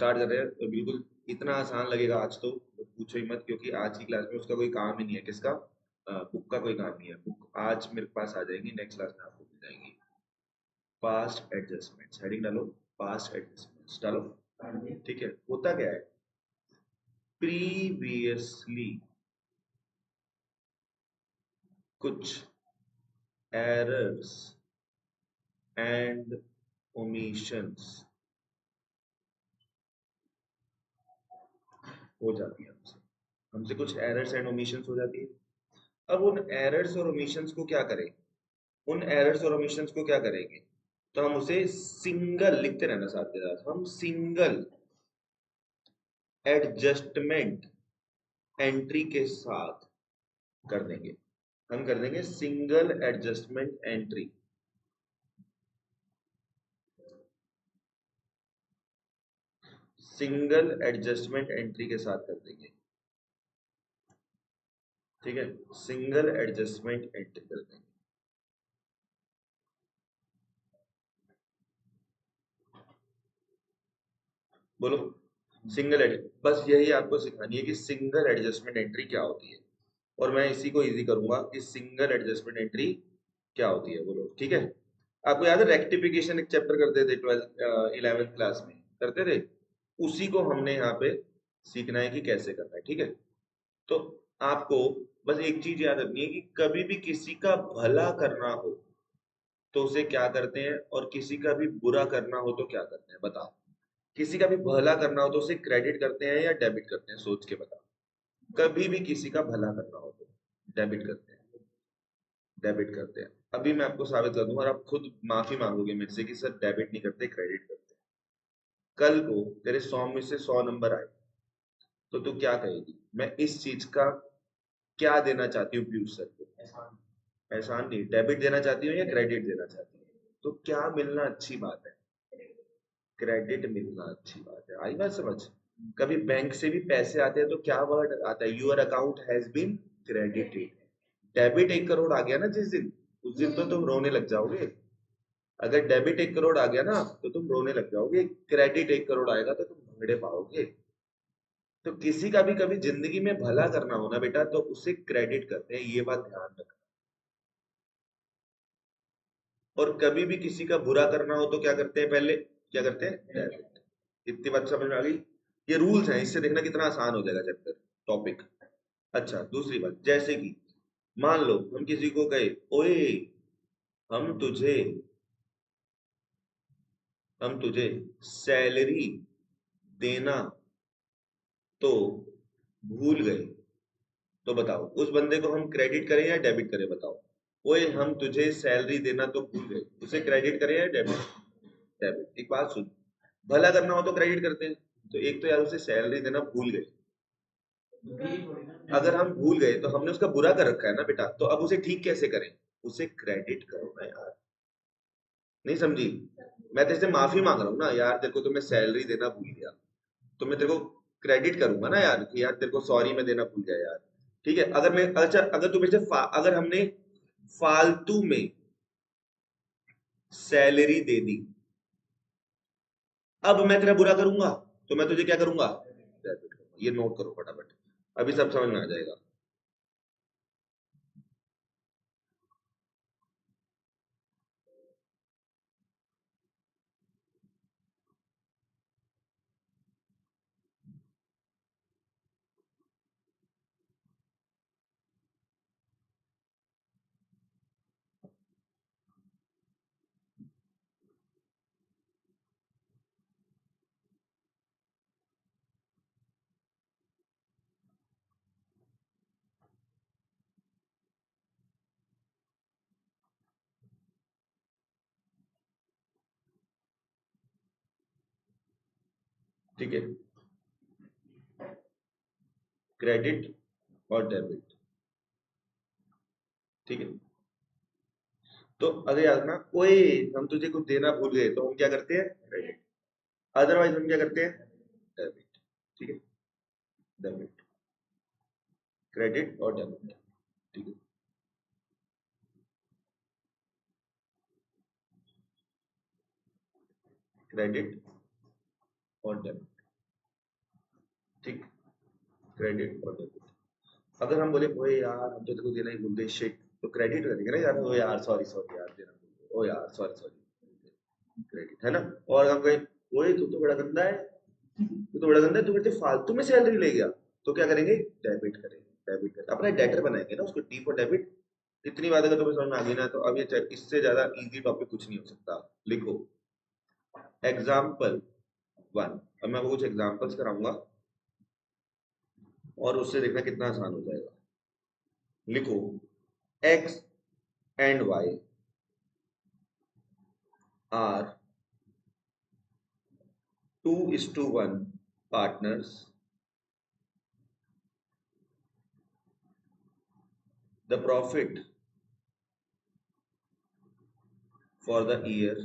Start कर रहे हैं तो बिल्कुल इतना आसान लगेगा आज तो पूछो ही मत, क्योंकि आज की क्लास में उसका कोई काम ही नहीं है। किसका? बुक का कोई काम नहीं है। बुक आज मेरे पास आ जाएगी, नेक्स्ट क्लास में आपको मिल जाएगी। पास्ट एडजस्टमेंट्स हेडिंग डालो, पास्ट एडजस्टमेंट्स डालो। ठीक है, होता क्या है? प्रीवियसली कुछ एरर्स एंड ओमिशंस हो जाती है हमसे। हमसे कुछ एरर्स एंड ओमिशंस हो जाती है। अब उन एरर्स और ओमिशंस को क्या करें? उन एरर्स और ओमिशंस को क्या करेंगे? तो हम उसे सिंगल लिखते रहना साथ के साथ, हम सिंगल एडजस्टमेंट एंट्री के साथ कर देंगे। हम कर देंगे single adjustment entry. Single adjustment entry के साथ कर देंगे। ठीक है, सिंगल एडजस्टमेंट एंट्री कर देंगे। बोलो सिंगल एड, बस यही आपको सिखानी है कि सिंगल एडजस्टमेंट एंट्री क्या होती है। और मैं इसी को इजी करूंगा कि सिंगल एडजस्टमेंट एंट्री क्या होती है। बोलो ठीक है। आपको याद है रेक्टिफिकेशन एक चैप्टर करते थे 11th क्लास में करते थे, उसी को हमने यहाँ पे सीखना है कि कैसे करना है। ठीक है, तो आपको बस एक चीज याद रखनी है कि कभी भी किसी का भला करना हो तो उसे क्या करते हैं, और किसी का भी बुरा करना हो तो क्या करते हैं? बताओ। किसी का भी भला करना हो तो उसे क्रेडिट करते हैं या डेबिट करते हैं? सोच के बताओ। कभी भी किसी का भला करना हो तो डेबिट करते हैं, डेबिट करते हैं। अभी मैं आपको साबित कर दूंगा और आप खुद माफी मांगोगे मेरे से कि सर डेबिट नहीं करते, क्रेडिट करते हैं। कल को तेरे 100 में से 100 नंबर आए तो तू क्या कहेगी? मैं इस चीज का क्या देना चाहती हूँ पीयूष सर को? एहसान नहीं, डेबिट देना चाहती हूँ या क्रेडिट देना चाहती हूँ? तो क्या मिलना अच्छी बात है? क्रेडिट मिलना अच्छी बात है। आई बात समझ? कभी बैंक से भी पैसे आते हैं तो क्या वर्ड आता है? Your account has been credited. Debit 1 crore आ गया ना जिस दिन, उस दिन तो तुम रोने लग जाओगे। अगर डेबिट 1 करोड़ आ गया ना तो तुम रोने लग जाओगे, क्रेडिट 1 करोड़ आएगा तो तुम भंगड़े पाओगे। तो किसी का भी कभी जिंदगी में भला करना हो ना बेटा तो उसे क्रेडिट करते हैं, ये बात ध्यान रखना। और कभी भी किसी का बुरा करना हो तो क्या करते हैं? पहले क्या करते हैं? डेबिट। इतनी बात समझ में आ गई? ये रूल्स हैं, इससे देखना कितना आसान हो जाएगा चैप्टर, टॉपिक। अच्छा, दूसरी बात, जैसे कि मान लो हम किसी को कहे, ओए हम तुझे हम तुझे सैलरी देना तो भूल गए। तो बताओ उस बंदे को हम क्रेडिट करें या डेबिट करें? बताओ। ओए हम तुझे सैलरी देना तो भूल गए, उसे क्रेडिट करें या डेबिट? डेबिट। एक बात सुन, भला करना हो तो क्रेडिट करते हैं, तो एक तो यार उसे सैलरी देना भूल गए। अगर हम भूल गए तो हमने उसका बुरा कर रखा है ना बेटा, तो अब उसे ठीक कैसे करें? उसे क्रेडिट करो ना यार। नहीं समझी? मैं तेरे से माफी मांग रहा हूँ ना यार, तेरे को तो मैं सैलरी देना भूल गया, तो मैं तेरे को क्रेडिट करूंगा ना यार कि यार तेरे को सॉरी मैं देना भूल गया यार। ठीक है, अगर मैं, अच्छा अगर तू मेरे से अगर हमने फालतू में सैलरी दे दी, अब मैं तेरा बुरा करूंगा तो मैं तुझे क्या करूंगा? डेबिट करूंगा। ये नोट करो फटाफट, अभी सब समझ में आ जाएगा। ठीक है, क्रेडिट और डेबिट। ठीक है, तो अगर याद ना, ओए हम तुझे कुछ देना भूल गए तो हम क्या करते हैं? क्रेडिट। अदरवाइज हम क्या करते हैं? डेबिट। ठीक है, डेबिट, क्रेडिट और डेबिट। ठीक है, क्रेडिट और डेबिट। ठीक, क्रेडिट और डेबिट। अगर हम बोले ओए यार हम तो तेरे को देना ही भूल गए शिट, तो क्रेडिट करेंगे ना यार, ओ यार सॉरी सॉरी यार देना भूल गए, ओ यार सॉरी सॉरी, क्रेडिट है ना। और हम कहें ओए तू तो बड़ा गंदा है, तू तो बड़ा गंदा है, तू मेरे से फालतू में सैलरी ले गया, तो क्या करेंगे, डेबिट करेंगे, डेबिट करेंगे, अपना डेटर बनाएंगे ना उसको, डी फॉर डेबिट। इतनी बात अगर तुम्हें समझ में आ गई ना, तो अब ये इससे ज्यादा इजी टॉपिक कुछ नहीं हो सकता। लिखो एग्जाम्पल वन। अब मैं आपको कुछ एग्जाम्पल्स कराऊंगा और उससे देखना कितना आसान हो जाएगा। लिखो x and y are 2:1 partners. The profit for the year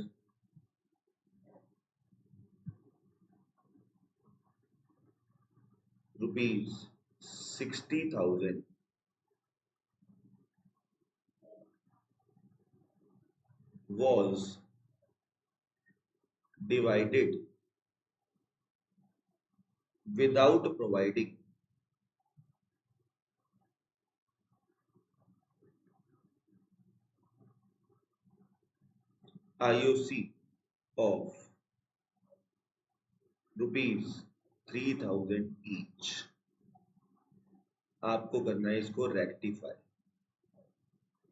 rupees 60,000 was divided without providing IOC of rupees 3,000 each. आपको करना है इसको रेक्टिफाई,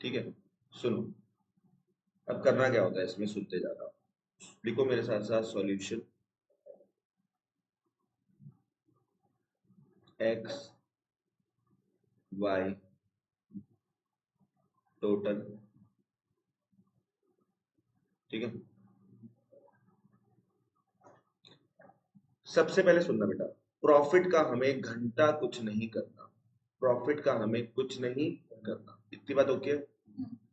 ठीक है। सुनो अब करना क्या होता है इसमें, सुनते जा रहा हूं, लिखो मेरे साथ साथ सॉल्यूशन। x y टोटल, ठीक है। सबसे पहले सुनना बेटा, प्रॉफिट का हमें घंटा कुछ नहीं करना, प्रॉफिट का हमें कुछ नहीं करना, इतनी बात ओके है,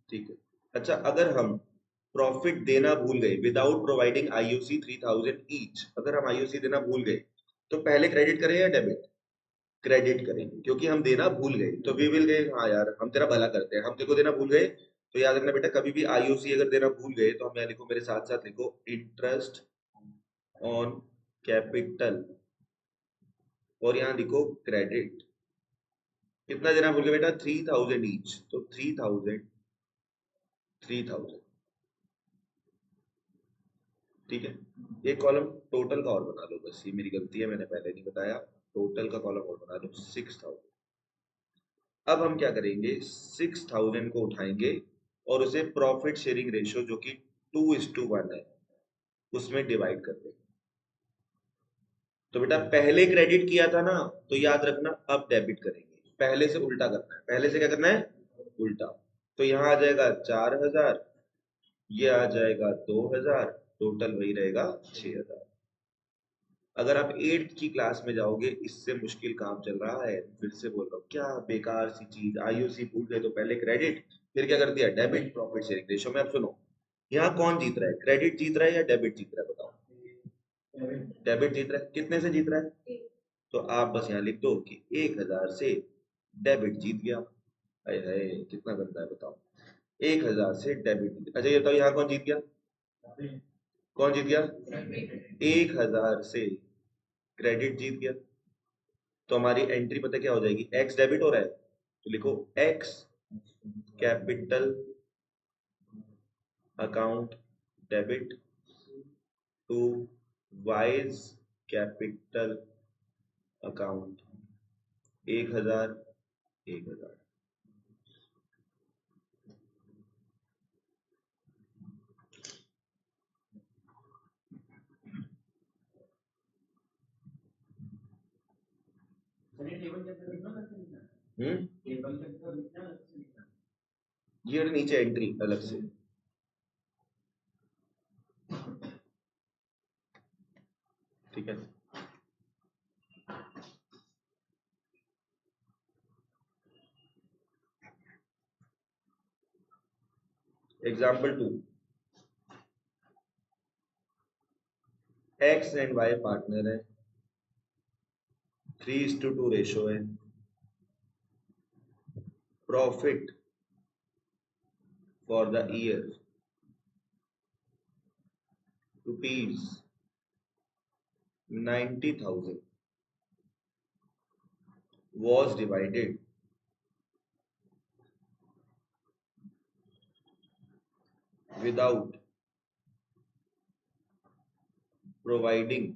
ठीक है। अच्छा अगर हम प्रॉफिट देना भूल गए विदाउट प्रोवाइडिंग आईओसी 3,000 ईच, अगर हम आईओसी देना भूल गए तो पहले क्रेडिट करें या डेबिट, क्रेडिट करेंगे क्योंकि हम देना भूल गए, तो वी विल गए हाँ यार हम तेरा भला करते हैं, हम तेरे को देना भूल गए। तो याद रखना बेटा कभी भी आईओसी अगर देना भूल गए तो हम यहाँ लिखो, मेरे साथ साथ लिखो, इंटरेस्ट ऑन कैपिटल, और यहाँ लिखो क्रेडिट। कितना देना भूल गए बेटा, 3,000 ईच, तो 3,000 3,000, ठीक है। एक कॉलम टोटल का और बना लो, बस ये मेरी गलती है, मैंने पहले नहीं बताया, टोटल का कॉलम और बना लो 6,000। अब हम क्या करेंगे, 6,000 को उठाएंगे और उसे प्रॉफिट शेयरिंग रेशियो जो कि 2:1 है उसमें डिवाइड कर देंगे। तो बेटा पहले क्रेडिट किया था ना, तो याद रखना अब डेबिट करेंगे, पहले से उल्टा करना है, पहले से क्या करना है, उल्टा। तो यहाँ आ जाएगा 4,000, ये आ जाएगा 2,000, टोटल वही रहेगा 6,000। अगर आप 8th की क्लास में जाओगे, इससे मुश्किल काम चल रहा है, फिर से बोल रहा हूँ, क्या बेकार सी चीज, आईओसी भूल गए तो पहले क्रेडिट, फिर क्या कर दिया, डेबिट, प्रॉफिट शेयरिंग रेशियो में। अब सुनो यहाँ कौन जीत रहा है, क्रेडिट जीत रहा है या डेबिट जीत रहा है, बताओ। डेबिट जीत रहा है, कितने से जीत रहा है, तो आप बस यहाँ लिख दो कि 1,000 से डेबिट जीत गया। हाय हाय कितना गंदा है बताओ, 1,000 से डेबिट। अच्छा ये बताओ यहाँ कौन जीत गया, कौन जीत गया, 1,000 से क्रेडिट जीत गया। तो हमारी एंट्री पता क्या हो जाएगी, एक्स डेबिट हो रहा है तो लिखो X capital account debit to Y's capital account 1,000 1,000। ये नीचे एंट्री अलग से, ठीक है। Example 2, X and Y partner है, 3:2 रेशो है, profit for the year rupees 90,000 was divided without providing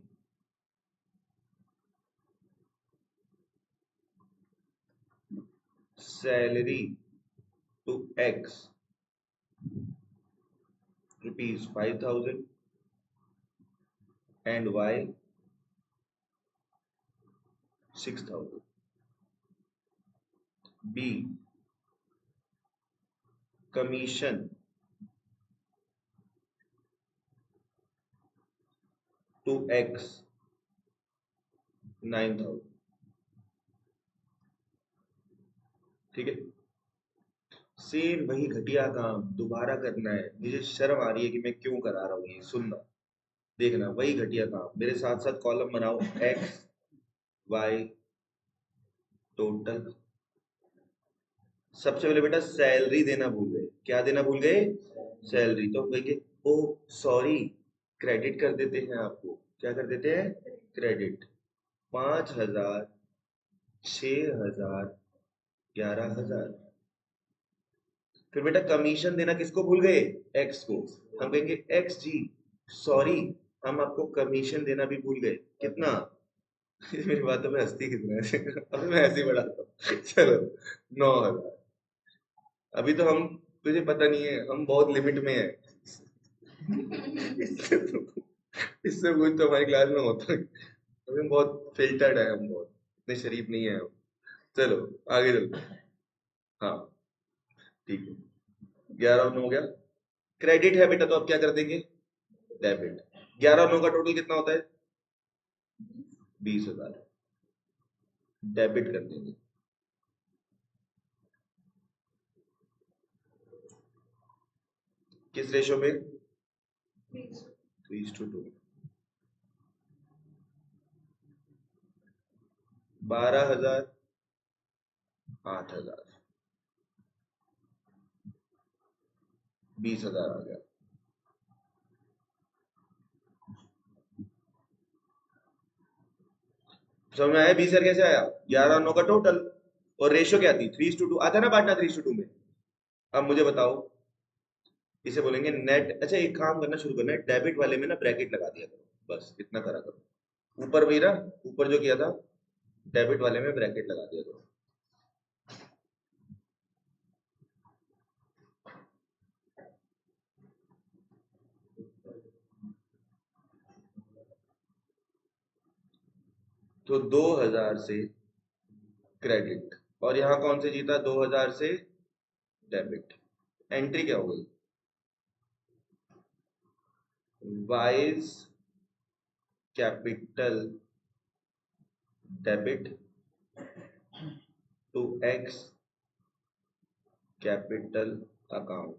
salary to X rupees 5,000 and Y 6,000. B. Commission to X 9,000. ठीक है, सेम वही घटिया काम दोबारा करना है। मुझे शर्म आ रही है कि मैं क्यों करा रहा हूँ ये। सुनना, देखना, वही घटिया काम मेरे साथ साथ कॉलम बनाओ एक्स वाई टोटल। सबसे पहले बेटा सैलरी देना भूल गए। क्या देना भूल गए? सैलरी। तो हम कहेंगे ओ सॉरी, क्रेडिट कर देते हैं आपको। क्या कर देते हैं? क्रेडिट। 5,000, 6,000, 11,000। फिर बेटा कमीशन देना किसको भूल गए? एक्स को। हम कहेंगे एक्स जी सॉरी, हम आपको कमीशन देना भी भूल गए। कितना? मेरी बातों में हंसती कितना है? अभी मैं ऐसे ही बढ़ाता हूँ। चलो 9,000। अभी तो हम, तुझे पता नहीं है, हम बहुत लिमिट में है। इससे कुछ तो हमारी क्लास में होता है। अभी बहुत फिल्टर्ड है, हम बहुत इतने शरीफ नहीं है हम। चलो आगे चलो। हाँ ठीक है, 11 और 9 हो गया। क्रेडिट है बेटा, तो अब क्या कर देंगे? डेबिट। 11 और 9 का टोटल कितना होता है? 20,000। डेबिट कर देंगे। किस रेशो में? 3:2। 12,000, 8,000, 20,000 आ गया। समझ में आया? 20,000 कैसे आया? 11 और 9 का टोटल, और रेशो क्या थी? 3:2। आता है ना बांटना 3:2 में। अब मुझे बताओ, इसे बोलेंगे नेट। अच्छा एक काम करना शुरू करना है, डेबिट वाले में ना ब्रैकेट लगा दिया करो, बस इतना करा करो। ऊपर भी ना, ऊपर जो किया था डेबिट वाले में ब्रैकेट लगा दिया करो। तो 2,000 से क्रेडिट, और यहाँ कौन से जीता? 2,000 से डेबिट। एंट्री क्या हो गई? Y's capital debit to X capital account.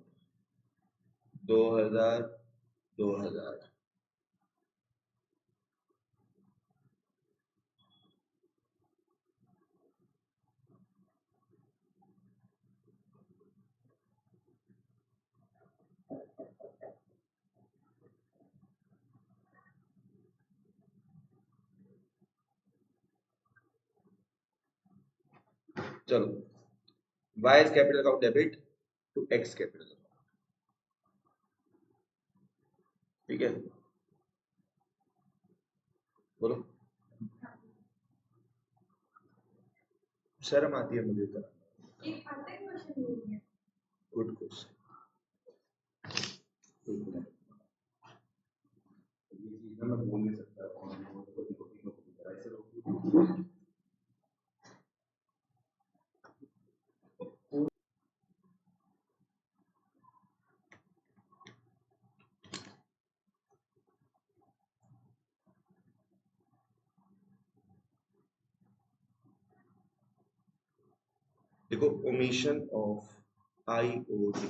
2,000, 2,000। चलो, Y's capital account debit to X capital account. ठीक है, बोलो। शर्म आती है मुझे तो। Good question. मैं बोल नहीं सकता। देखो, ओमिशन ऑफ आईओडी।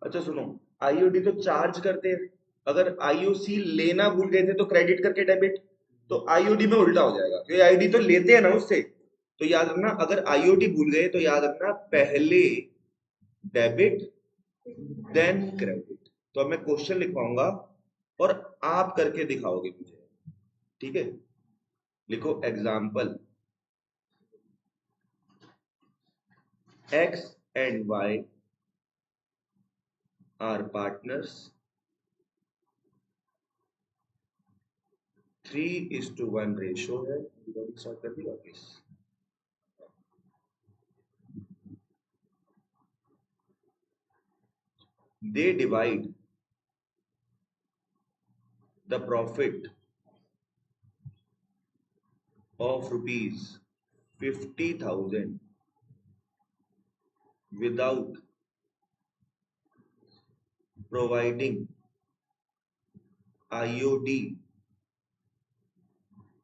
अच्छा सुनो, आईओडी तो चार्ज करते हैं। अगर आईओसी लेना भूल गए थे तो क्रेडिट करके डेबिट, तो आईओडी में उल्टा हो जाएगा, क्योंकि आईडी तो लेते हैं ना उससे। तो याद रखना, अगर आईओडी भूल गए तो याद रखना पहले डेबिट देन क्रेडिट। तो अब मैं क्वेश्चन लिखवाऊंगा और आप करके दिखाओगे मुझे, ठीक है? लिखो example, x and y are partners, 3:1 ratio है। स्टार्ट कर दी वापिस। They divide the profit of rupees 50,000 without providing IOD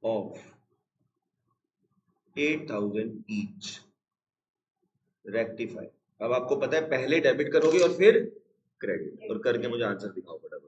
of 8,000 each. Rectify. अब आपको पता है पहले डेबिट करोगे और फिर क्रेडिट, और करके मुझे आंसर दिखाओ फटाफट।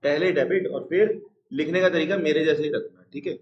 पहले डेबिट और फिर लिखने का तरीका मेरे जैसे ही रखना, ठीक है?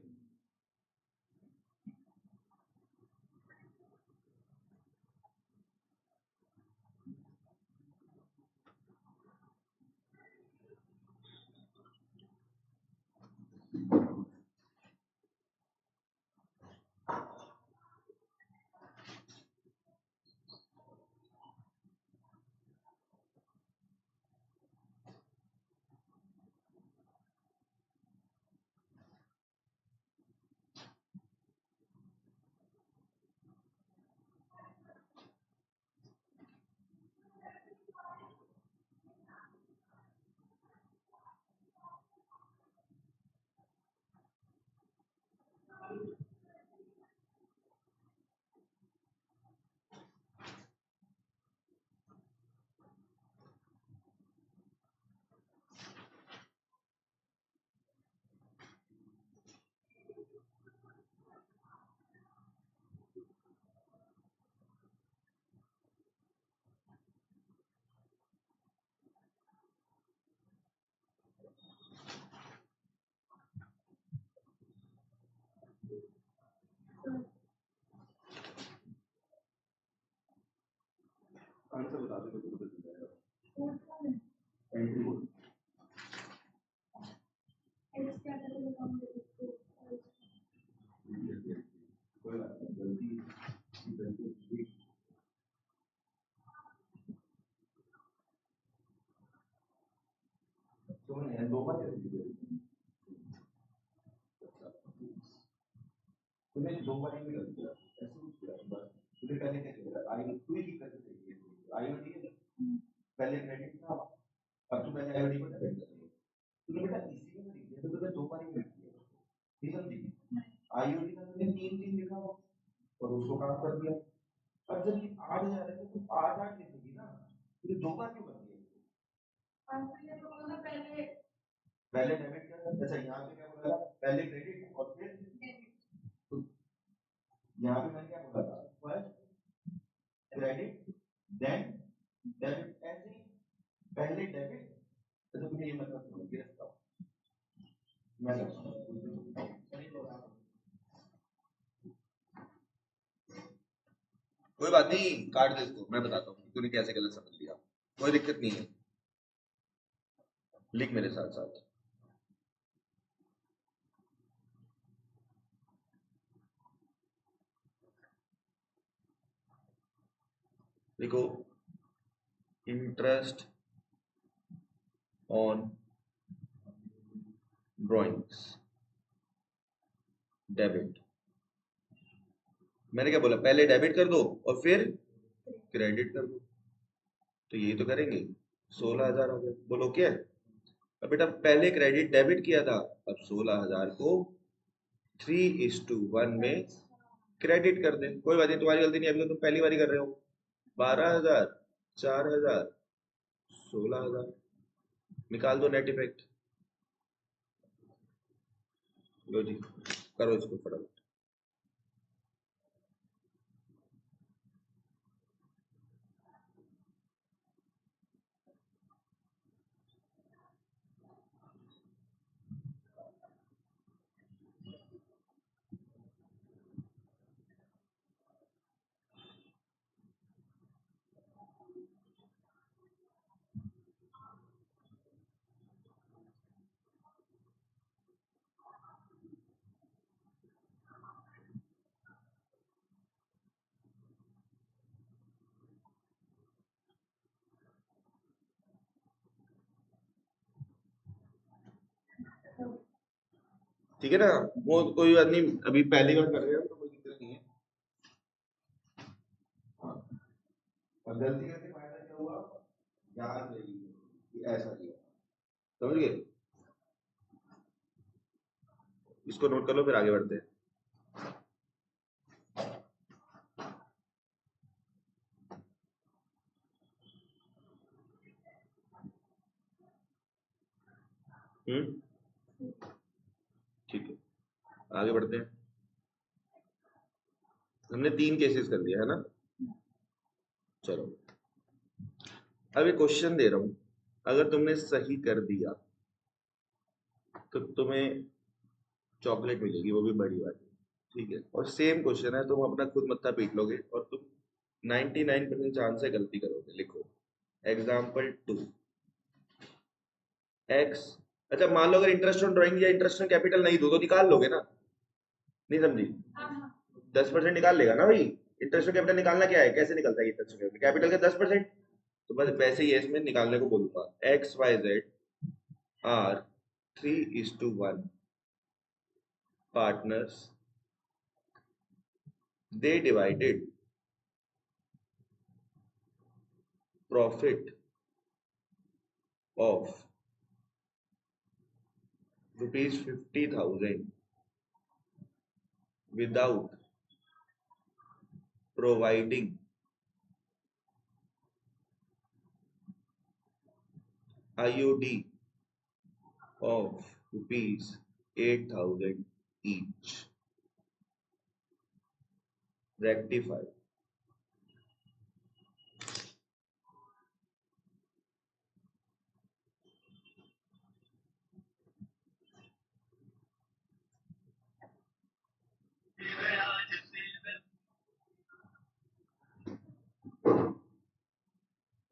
आंसर बता दो तो बदल जाएगा। एंट्री बोल। कोई बात नहीं, जल्दी तो मैंने दो बार कर दी। तूने दो बार ही कर दिया, ऐसे कुछ किया बस। तूने पहले क्या किया? आई तू ही कर सकती है। आई ठीक है, पहले क्रेडिट था, अब तू पहले आईडी को डेबिट कर रही है। तूने बेटा इसी में लिख दिया, तो तूने दो बार ही कर दिया, ये समझी? आईडी का तूने तीन तीन लिखा और उसको काम कर दिया। अब जब ये 8,000 है तो तू 8,800 लिखेगी ना, तूने दो बार क्यों कर दिया? पहले डेबिट कर, अच्छा यहाँ पे क्या बोला? पहले क्रेडिट और फिर यहाँ पे मैंने क्या बोला था, फर्स्ट क्रेडिट देन डेबिट, ऐसे ही पहले डेबिट। तो तुम्हें ये मतलब समझ गया इसका, मैं कोई बात नहीं, काट दे इसको, मैं बताता हूँ तूने कैसे गलत समझ लिया, कोई दिक्कत नहीं है, लिख मेरे साथ साथ। देखो, इंटरेस्ट ऑन ड्राइंग्स डेबिट, मैंने क्या बोला, पहले डेबिट कर दो और फिर क्रेडिट कर दो, तो यही तो करेंगे। 16,000 हो गए, बोलो क्या। अब बेटा पहले क्रेडिट डेबिट किया था, अब 16,000 को 3:1 में क्रेडिट कर दे, कोई बात नहीं, तुम्हारी गलती नहीं, अभी तो तुम पहली बार कर रहे हो। 12,000, 4,000, 16,000, निकाल दो नेट इफेक्ट। लो जी, करो इसको फटाफट। ठीक है ना, वो कोई बात नहीं, अभी पहली बार कर रहे हो तो कोई दिक्कत नहीं है। हाँ, और गलती करके फायदा क्या हुआ, याद रही कि ऐसा किया, समझ गए। इसको नोट कर लो, फिर आगे बढ़ते हैं। ठीक है, आगे बढ़ते हैं। हमने 3 केसेस कर लिया है ना, चलो अब ये क्वेश्चन दे रहा हूं, अगर तुमने सही कर दिया तो तुम्हें चॉकलेट मिलेगी, वो भी बड़ी वाली, ठीक है। और सेम क्वेश्चन है, तुम अपना खुद मत्था पीट लोगे और तुम 99% चांस से गलती करोगे। लिखो एग्जाम्पल 2 एक्स। अच्छा मान लो अगर इंटरेस्ट ऑन ड्राइंग या इंटरेस्ट ऑन कैपिटल नहीं दो तो निकाल लोगे ना, नहीं समझी। 10% निकाल लेगा ना भाई, इंटरेस्ट ऑन कैपिटल निकालना क्या है, कैसे निकलता है इंटरेस्ट ऑन कैपिटल, कैपिटल का 10%, तो बस वैसे ही है, इसमें निकालने को बोलूंगा। X Y Z are 3:1 partners, they divided profit of rupees 50,000 without providing IOD of rupees 8,000 each. Rectify.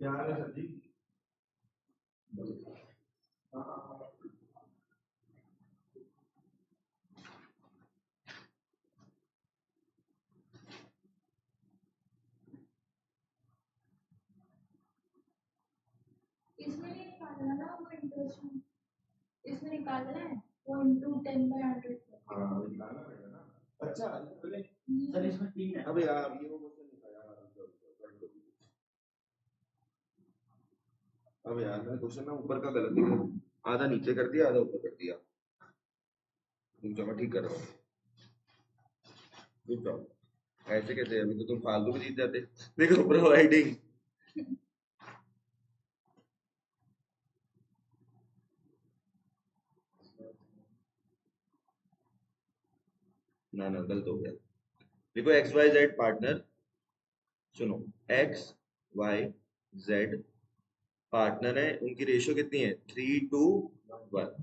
क्या हाल है सर जी। इसमें नहीं निकालना ना वो इंटरेस्ट, इसमें निकालना है वो इनटू 10/100। हाँ निकालना पड़ेगा ना। अच्छा पहले सर इसमें 3 है, अबे यार ये वो क्वेश्चन नहीं था यार, अब यार मैंने क्वेश्चन ना ऊपर का गलत लिखा, आधा नीचे कर दिया आधा ऊपर कर दिया, रुक जाओ मैं ठीक कर रहा हूँ, रुक जाओ। ऐसे कैसे, अभी तो तुम फालतू में जीत जाते। देखो प्रोवाइडिंग, ना ना गलत हो गया, देखो एक्स वाई जेड पार्टनर, सुनो, एक्स वाई जेड पार्टनर है, उनकी रेशियो कितनी है 3:1।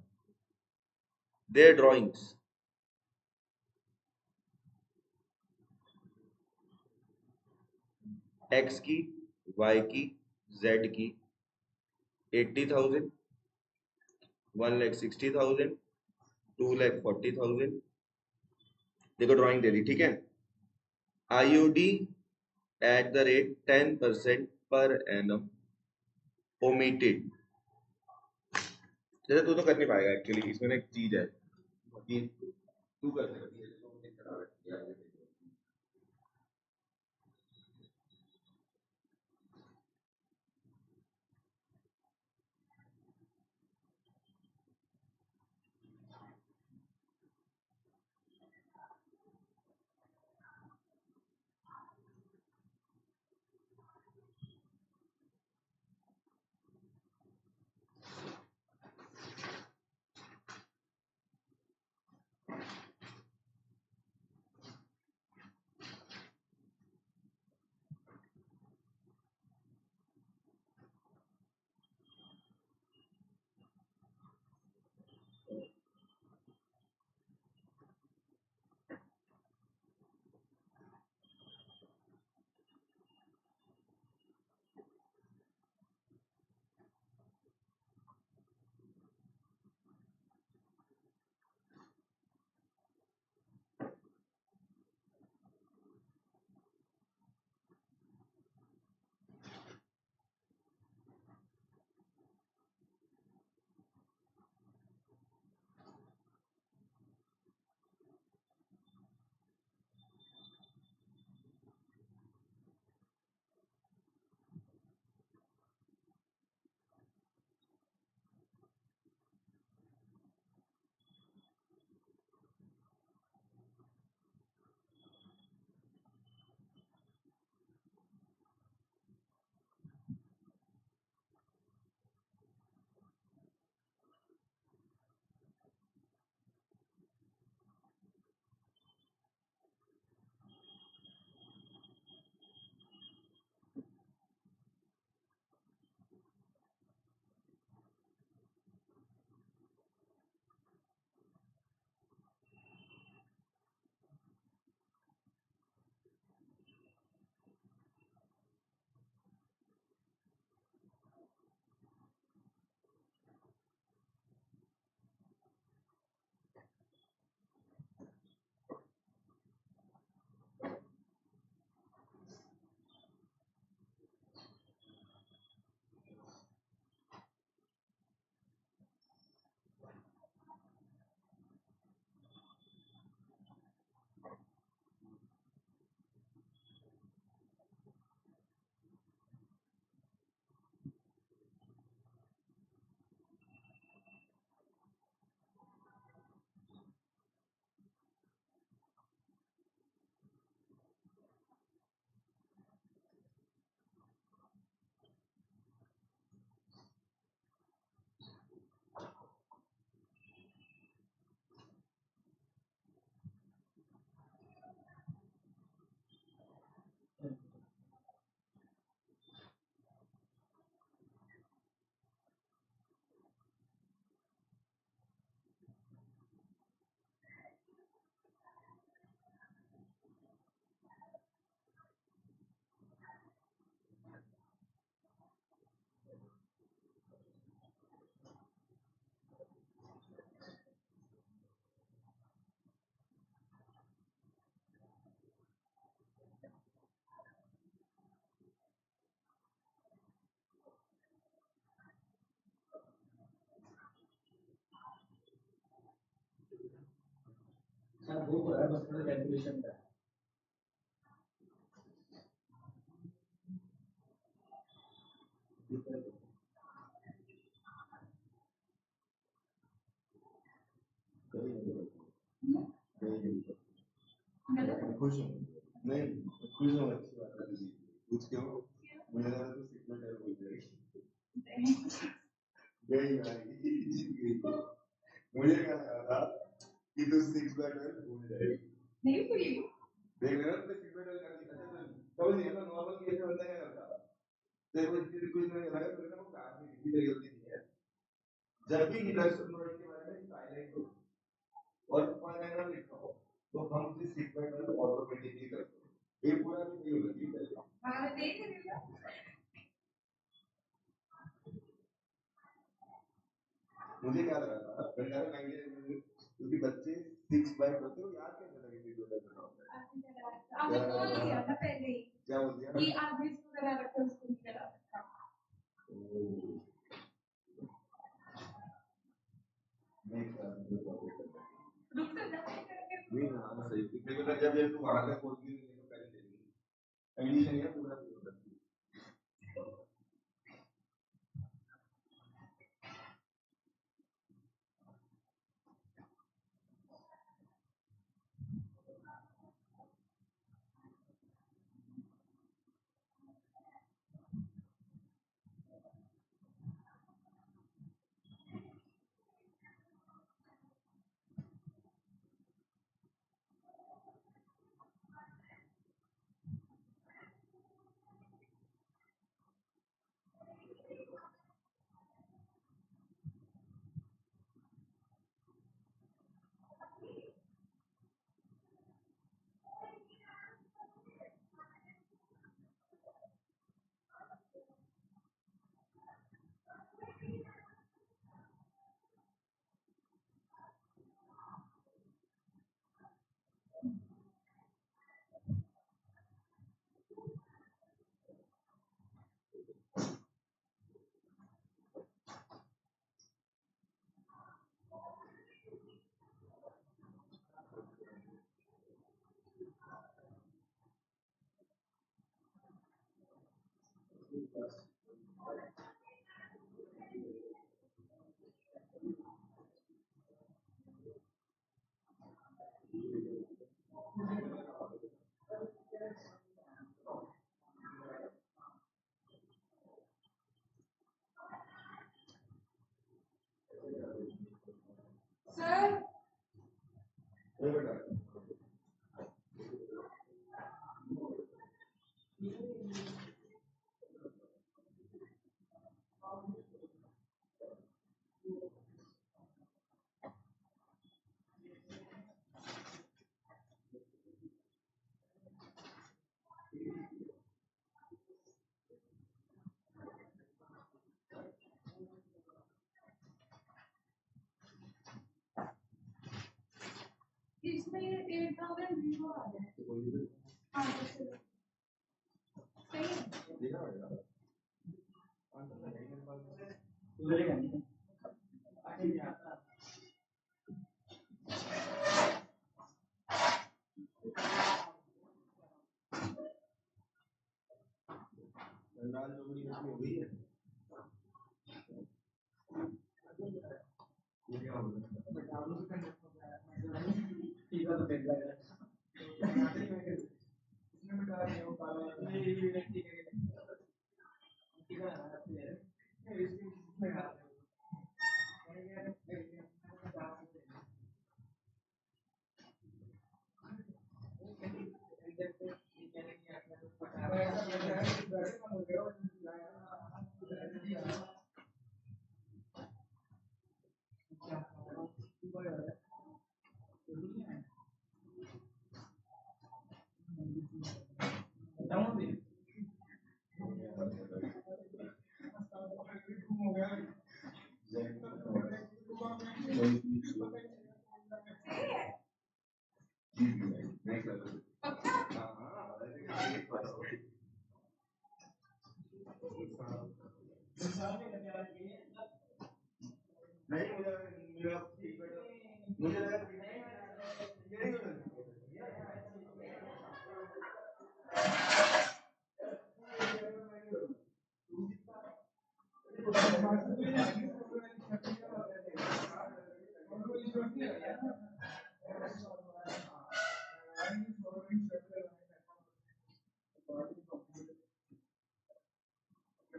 देयर ड्रॉइंग्स, एक्स की, वाई की, जेड की 80,000, 1,60,000, 2,40,000। देखो ड्राइंग दे दी, ठीक है। IOD at the rate 10% per annum omitted. जैसे तू तो कर नहीं पाएगा एक्चुअली, इसमें ना एक चीज है कि तू कर लेगा। सर वो तो है, बस थोड़ा कैलकुलेशन का खुश हूँ। नहीं, खुश हूँ, अच्छी बात है जी। कुछ क्यों? मुझे लगा तो सिग्मा टाइप हो जाएगी। गई भाई, जीत गई। मुझे क्या लगा था कि तू 6/12 भूल जाएगी। नहीं भूली। देख लेना तो सिगरेट कर दी अच्छा तो समझ नहीं है ना नॉर्मल केस में बंदा क्या करता देखो इसकी कुछ नहीं लगा तो ना वो काम में किसी तरह गलती नहीं है जब भी इलेक्शन नोट के बारे में हाईलाइट हो और पैराग्राफ लिखा हो तो हम उसे सीक्वेंस में ऑटोमेटिकली करते हैं ये पूरा भी नहीं होना चाहिए हां देख रहे हो मुझे क्या लगा था गंगा में क्योंकि बच्चे 6 बाय होते हो याद कैसे लगे वीडियो में आपने बोल दिया था पहले ही क्या बोल दिया कि आप इसको करा रखते हो उसको नहीं करा सकता नहीं हाँ सही क्योंकि अगर जब ये तू वहां तक पहुंच गई तो पहले दे दी एडिशन है पूरा इसमें 8000 आ रहा है हां सही देखा होगा बोलेगा नहीं आगे नहीं आता लाल जोड़ी हो गई है ये क्या हो गया ठीक है तो देख लेगा इसमें बता रही हूं ये व्यक्ति ठीक है इसमें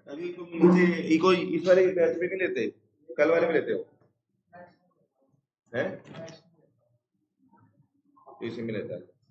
अभी तुम मुझे इको इस वाले बैच में नहीं लेते कल वाले में लेते हो हैं इसी में लेता है